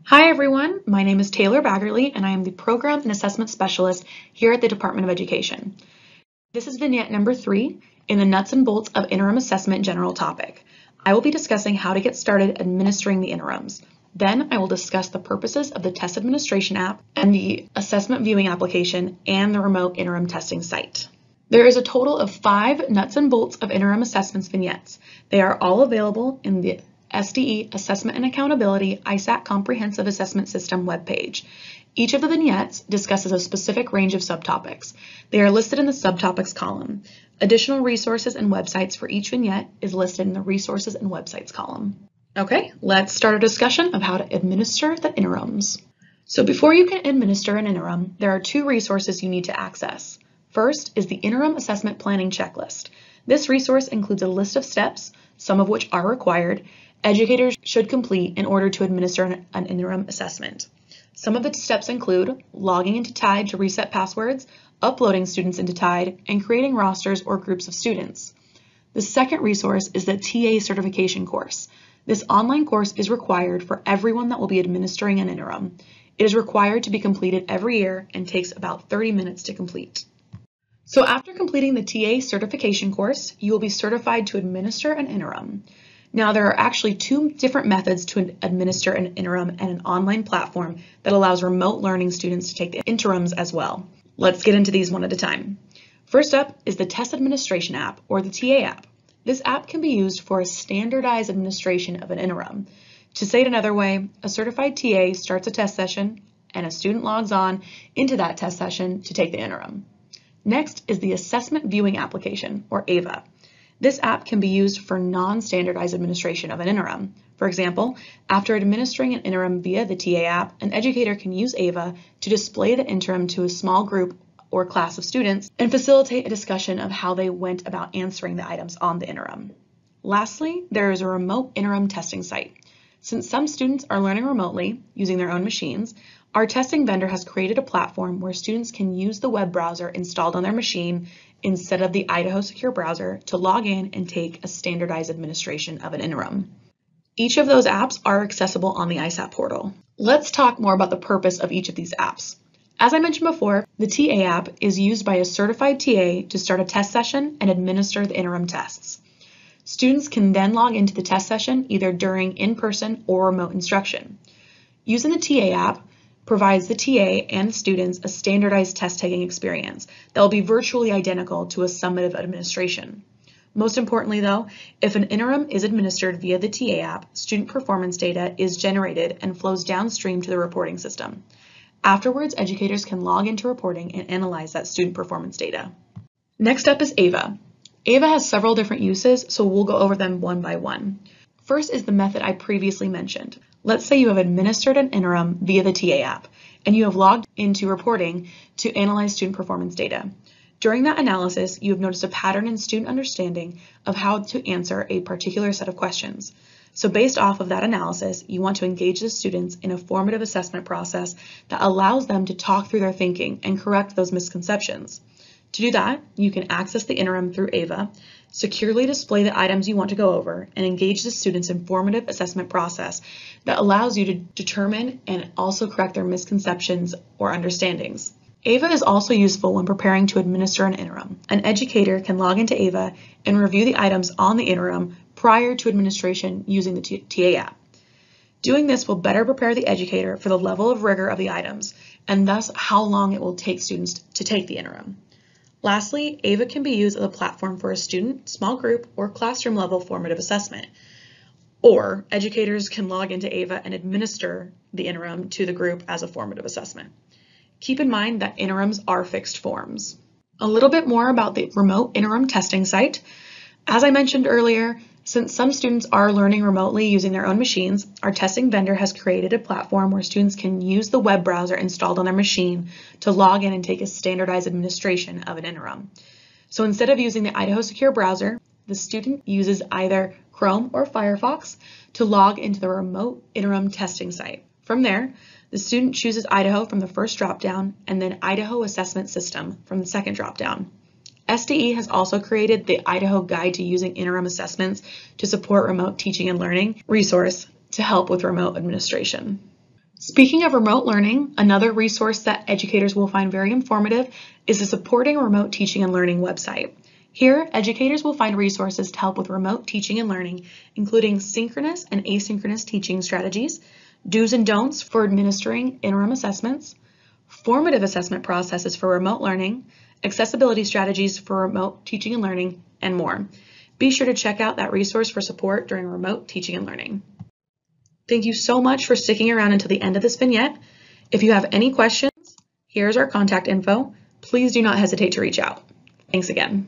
Hi everyone, my name is Taylor Baggerly and I am the Program and Assessment Specialist here at the Department of Education. This is vignette number 3 in the nuts and bolts of interim assessment general topic. I will be discussing how to get started administering the interims. Then I will discuss the purposes of the test administration app and the assessment viewing application and the remote interim testing site. There is a total of 5 nuts and bolts of interim assessments vignettes. They are all available in the SDE Assessment and Accountability ISAT Comprehensive Assessment System webpage. Each of the vignettes discusses a specific range of subtopics. They are listed in the subtopics column. Additional resources and websites for each vignette is listed in the resources and websites column. Okay, let's start a discussion of how to administer the interims. So before you can administer an interim, there are 2 resources you need to access. First is the Interim Assessment Planning Checklist. This resource includes a list of steps, some of which are required, educators should complete in order to administer an interim assessment. Some of the steps include logging into TIDE to reset passwords, uploading students into TIDE, and creating rosters or groups of students. The second resource is the TA certification course. This online course is required for everyone that will be administering an interim. It is required to be completed every year and takes about 30 minutes to complete. So after completing the TA certification course, you will be certified to administer an interim. Now, there are actually 2 different methods to administer an interim and an online platform that allows remote learning students to take the interims as well. Let's get into these one at a time. First up is the Test Administration app, or the TA app. This app can be used for a standardized administration of an interim. To say it another way, a certified TA starts a test session and a student logs on into that test session to take the interim. Next is the Assessment Viewing Application, or AVA. This app can be used for non-standardized administration of an interim. For example, after administering an interim via the TA app, an educator can use AVA to display the interim to a small group or class of students and facilitate a discussion of how they went about answering the items on the interim. Lastly, there is a remote interim testing site. Since some students are learning remotely using their own machines, our testing vendor has created a platform where students can use the web browser installed on their machine instead of the Idaho Secure browser to log in and take a standardized administration of an interim. Each of those apps are accessible on the ISAT portal. Let's talk more about the purpose of each of these apps. As I mentioned before, the TA app is used by a certified TA to start a test session and administer the interim tests. Students can then log into the test session either during in-person or remote instruction. Using the TA app provides the TA and students a standardized test-taking experience that will be virtually identical to a summative administration. Most importantly though, if an interim is administered via the TA app, student performance data is generated and flows downstream to the reporting system. Afterwards, educators can log into reporting and analyze that student performance data. Next up is AVA. AVA has several different uses, so we'll go over them one by one. First is the method I previously mentioned. Let's say you have administered an interim via the TA app, and you have logged into reporting to analyze student performance data. During that analysis, you have noticed a pattern in student understanding of how to answer a particular set of questions. So based off of that analysis, you want to engage the students in a formative assessment process that allows them to talk through their thinking and correct those misconceptions. To do that, you can access the interim through AVA, securely display the items you want to go over, and engage the students in formative assessment process that allows you to determine and also correct their misconceptions or understandings. AVA is also useful when preparing to administer an interim. An educator can log into AVA and review the items on the interim prior to administration using the TA app. Doing this will better prepare the educator for the level of rigor of the items and thus how long it will take students to take the interim. Lastly, AVA can be used as a platform for a student, small group, or classroom level formative assessment. Or educators can log into AVA and administer the interim to the group as a formative assessment. Keep in mind that interims are fixed forms. A little bit more about the remote interim testing site. As I mentioned earlier, since some students are learning remotely using their own machines, our testing vendor has created a platform where students can use the web browser installed on their machine to log in and take a standardized administration of an interim. So instead of using the Idaho Secure browser, the student uses either Chrome or Firefox to log into the remote interim testing site. From there, the student chooses Idaho from the first dropdown and then Idaho Assessment System from the second dropdown. SDE has also created the Idaho Guide to Using Interim Assessments to support remote teaching and learning resource to help with remote administration. Speaking of remote learning, another resource that educators will find very informative is the Supporting Remote Teaching and Learning website. Here, educators will find resources to help with remote teaching and learning, including synchronous and asynchronous teaching strategies, do's and don'ts for administering interim assessments, formative assessment processes for remote learning, accessibility strategies for remote teaching and learning, and more. Be sure to check out that resource for support during remote teaching and learning. Thank you so much for sticking around until the end of this vignette. If you have any questions, here's our contact info. Please do not hesitate to reach out. Thanks again.